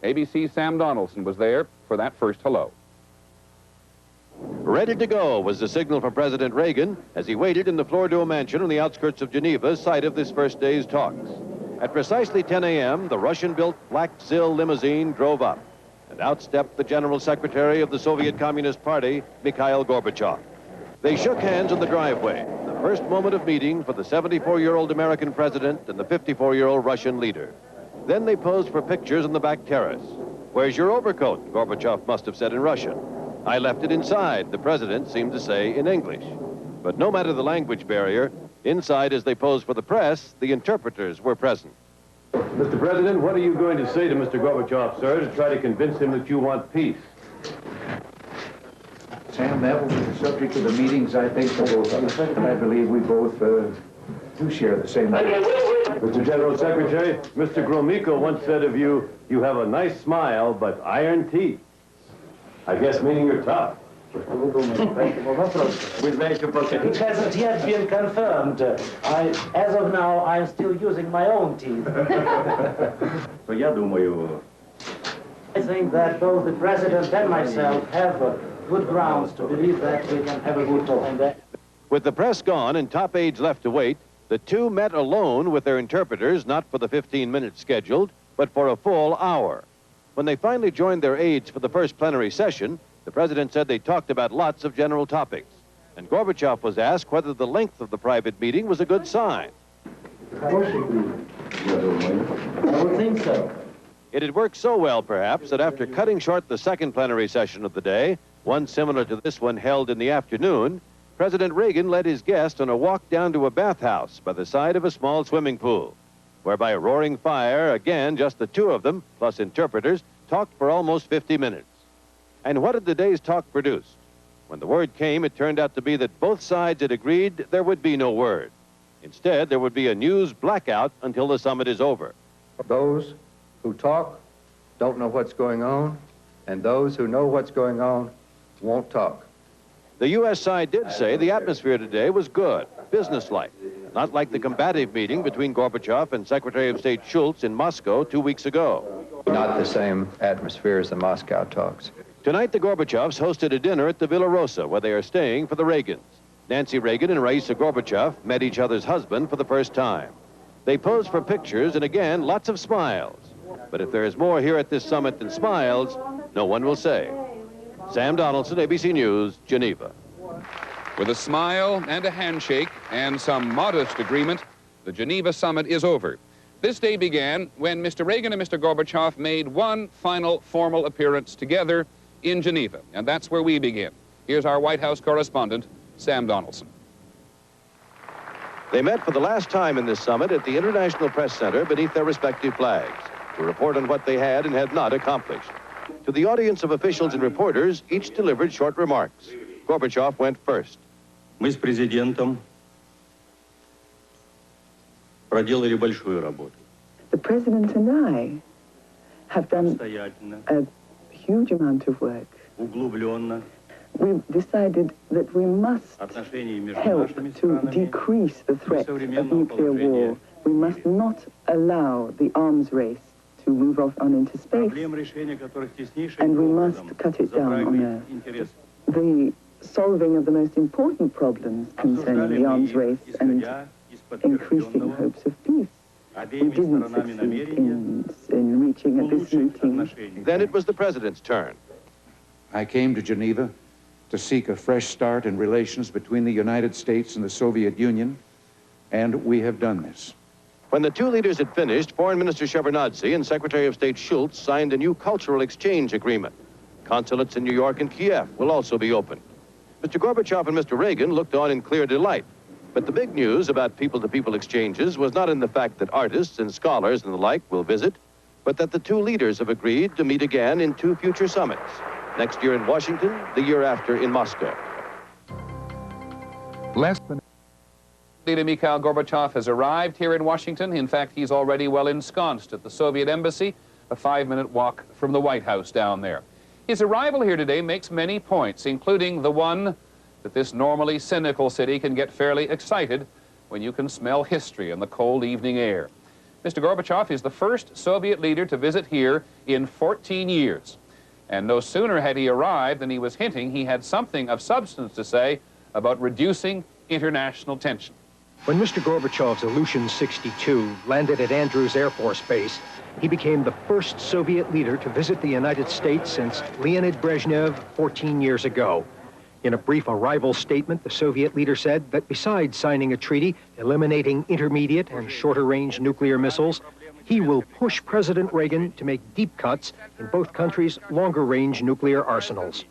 ABC's Sam Donaldson was there for that first hello. Ready to go was the signal from President Reagan as he waited in the Fleur-d'Eau mansion on the outskirts of Geneva, site of this first day's talks. At precisely 10 a.m., the Russian-built black ZIL limousine drove up, and out stepped the General Secretary of the Soviet Communist Party, Mikhail Gorbachev. They shook hands in the driveway, the first moment of meeting for the 74-year-old American president and the 54-year-old Russian leader. Then they posed for pictures on the back terrace. "Where's your overcoat?" Gorbachev must have said in Russian. "I left it inside," the president seemed to say in English. But no matter the language barrier, inside as they posed for the press, the interpreters were present. Mr. President, what are you going to say to Mr. Gorbachev, sir, to try to convince him that you want peace? Sam, that will be the subject of the meetings, I think, for both of us. And I believe we both do share the same views. Mr. General Secretary, Mr. Gromyko once said of you, "You have a nice smile, but iron teeth." I guess meaning you're tough. It hasn't yet been confirmed. As of now, I'm still using my own teeth. I think that both the President and myself have good grounds to believe that we can have a good talk. With the press gone and top aides left to wait, the two met alone with their interpreters, not for the 15 minutes scheduled, but for a full hour. When they finally joined their aides for the first plenary session, the president said they talked about lots of general topics. And Gorbachev was asked whether the length of the private meeting was a good sign. I don't think so. It had worked so well, perhaps, that after cutting short the second plenary session of the day, one similar to this one held in the afternoon, President Reagan led his guest on a walk down to a bathhouse by the side of a small swimming pool, where by a roaring fire, again, just the two of them, plus interpreters, talked for almost 50 minutes. And what did the day's talk produce? When the word came, it turned out to be that both sides had agreed there would be no word. Instead, there would be a news blackout until the summit is over. Those who talk don't know what's going on, and those who know what's going on won't talk. The U.S. side did say the atmosphere today was good, businesslike, not like the combative meeting between Gorbachev and Secretary of State Shultz in Moscow 2 weeks ago. Not the same atmosphere as the Moscow talks. Tonight, the Gorbachevs hosted a dinner at the Villa Rosa, where they are staying for the Reagans. Nancy Reagan and Raisa Gorbachev met each other's husband for the first time. They posed for pictures, and again, lots of smiles. But if there is more here at this summit than smiles, no one will say. Sam Donaldson, ABC News, Geneva. With a smile and a handshake and some modest agreement, the Geneva summit is over. This day began when Mr. Reagan and Mr. Gorbachev made one final formal appearance together in Geneva, and that's where we begin. Here's our White House correspondent, Sam Donaldson. They met for the last time in this summit at the International Press Center beneath their respective flags to report on what they had and had not accomplished. To the audience of officials and reporters, each delivered short remarks. Gorbachev went first. Мы с президентом проделали большую работу. The President and I have done a huge amount of work. Углубленно. We've decided that we must help to decrease the threat of nuclear war. We must not allow the arms race to move off on into space, and we must cut it down on Earth. The solving of the most important problems concerning the arms race and increasing hopes of peace. We didn't succeed in reaching at this meeting. Then it was the President's turn. I came to Geneva to seek a fresh start in relations between the United States and the Soviet Union, and we have done this. When the two leaders had finished, Foreign Minister Shevardnadze and Secretary of State Shultz signed a new cultural exchange agreement. Consulates in New York and Kiev will also be opened. Mr. Gorbachev and Mr. Reagan looked on in clear delight. But the big news about people-to-people exchanges was not in the fact that artists and scholars and the like will visit, but that the two leaders have agreed to meet again in two future summits. Next year in Washington, the year after in Moscow. Leader Mikhail Gorbachev has arrived here in Washington. In fact, he's already well ensconced at the Soviet embassy, a 5-minute walk from the White House down there. His arrival here today makes many points, including the one that this normally cynical city can get fairly excited when you can smell history in the cold evening air. Mr. Gorbachev is the first Soviet leader to visit here in 14 years. And no sooner had he arrived than he was hinting he had something of substance to say about reducing international tension. When Mr. Gorbachev's Ilyushin 62 landed at Andrews Air Force Base, he became the first Soviet leader to visit the United States since Leonid Brezhnev 14 years ago. In a brief arrival statement, the Soviet leader said that besides signing a treaty eliminating intermediate and shorter-range nuclear missiles, he will push President Reagan to make deep cuts in both countries' longer-range nuclear arsenals.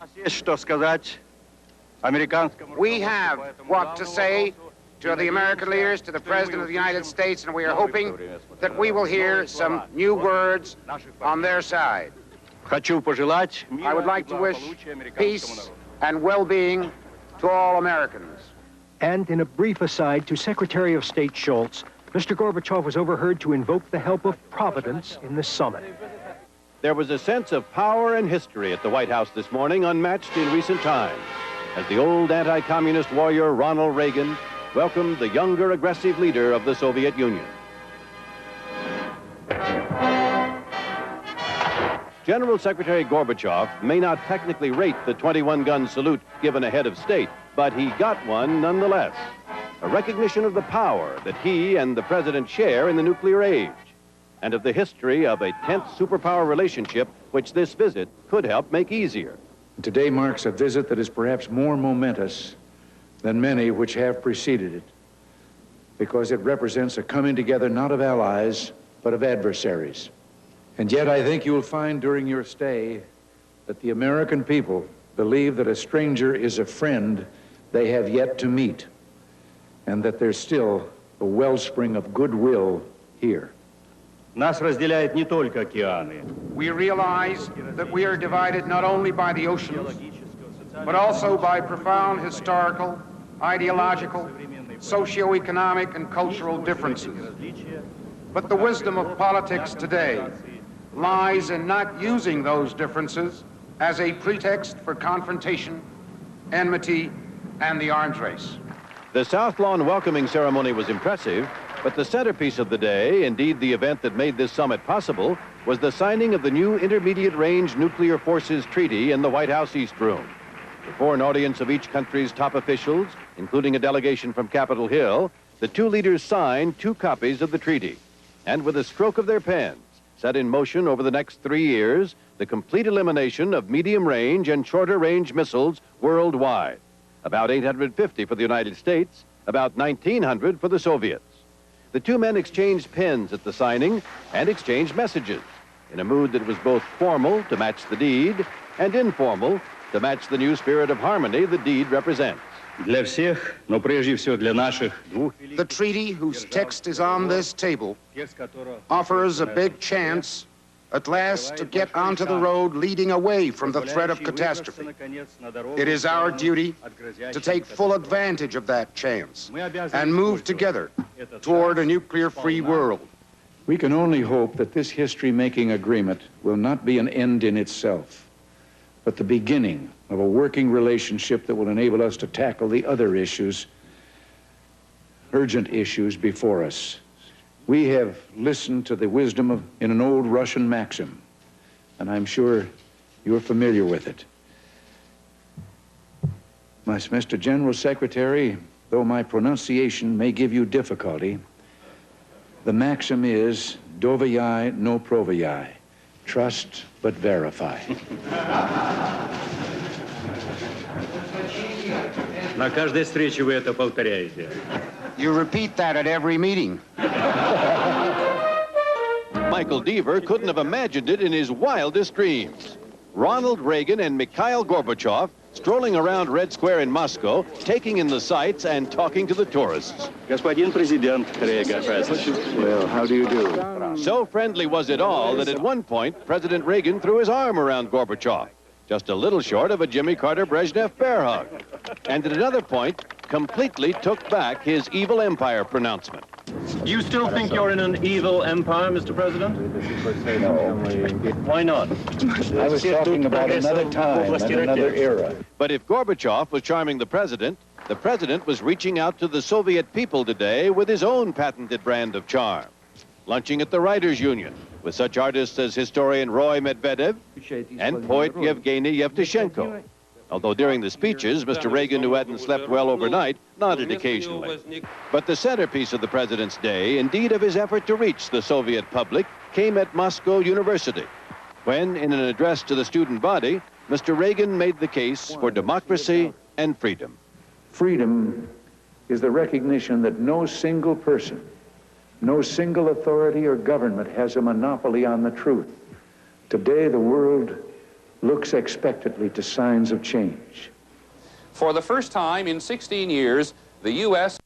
We have what to say to the American leaders, to the President of the United States, and we are hoping that we will hear some new words on their side. I would like to wish peace and well-being to all Americans. And in a brief aside to Secretary of State Shultz, Mr. Gorbachev was overheard to invoke the help of Providence in this summit. There was a sense of power and history at the White House this morning, unmatched in recent times, as the old anti-communist warrior Ronald Reagan welcomed the younger, aggressive leader of the Soviet Union. General Secretary Gorbachev may not technically rate the 21-gun salute given a head of state, but he got one nonetheless. A recognition of the power that he and the president share in the nuclear age, and of the history of a tense superpower relationship which this visit could help make easier. Today marks a visit that is perhaps more momentous than many which have preceded it, because it represents a coming together not of allies, but of adversaries. And yet I think you will find during your stay that the American people believe that a stranger is a friend they have yet to meet, and that there's still a wellspring of goodwill here. We realize that we are divided not only by the oceans, but also by profound historical, ideological, socio-economic, and cultural differences. But the wisdom of politics today lies in not using those differences as a pretext for confrontation, enmity, and the arms race. The South Lawn welcoming ceremony was impressive, but the centerpiece of the day, indeed the event that made this summit possible, was the signing of the new Intermediate-Range Nuclear Forces Treaty in the White House East Room. Before an audience of each country's top officials, including a delegation from Capitol Hill, the two leaders signed 2 copies of the treaty. And with a stroke of their pens, set in motion over the next 3 years, the complete elimination of medium-range and shorter-range missiles worldwide. About 850 for the United States, about 1,900 for the Soviets. The two men exchanged pens at the signing and exchanged messages in a mood that was both formal to match the deed and informal to match the new spirit of harmony the deed represents. The treaty, whose text is on this table, offers a big chance at last to get onto the road leading away from the threat of catastrophe. It is our duty to take full advantage of that chance and move together toward a nuclear-free world. We can only hope that this history-making agreement will not be an end in itself, but the beginning of a working relationship that will enable us to tackle the other issues, urgent issues before us. We have listened to the wisdom in an old Russian maxim, and I'm sure you're familiar with it. Mr. General Secretary, though my pronunciation may give you difficulty, the maxim is doverяй no проверяй, trust but verify. На каждой встрече вы это повторяете. You repeat that at every meeting. Michael Deaver couldn't have imagined it in his wildest dreams. Ronald Reagan and Mikhail Gorbachev strolling around Red Square in Moscow, taking in the sights and talking to the tourists. Господин президент Reagan. Well, how do you do? So friendly was it all that at one point, President Reagan threw his arm around Gorbachev, just a little short of a Jimmy Carter Brezhnev bear hug. And at another point, completely took back his evil empire pronouncement. You still think you're in an evil empire, Mr. President? No. Why not? I was talking about another time and another era. But if Gorbachev was charming the president was reaching out to the Soviet people today with his own patented brand of charm. lunching at the Writers' Union with such artists as historian Roy Medvedev and poet Yevgeny Yevtushenko. Although during the speeches, Mr. Reagan, who hadn't slept well overnight, nodded occasionally. But the centerpiece of the president's day, indeed of his effort to reach the Soviet public, came at Moscow University, when, in an address to the student body, Mr. Reagan made the case for democracy and freedom. Freedom is the recognition that no single person, no single authority or government has a monopoly on the truth. Today, the world looks expectantly to signs of change. For the first time in 16 years, the U.S.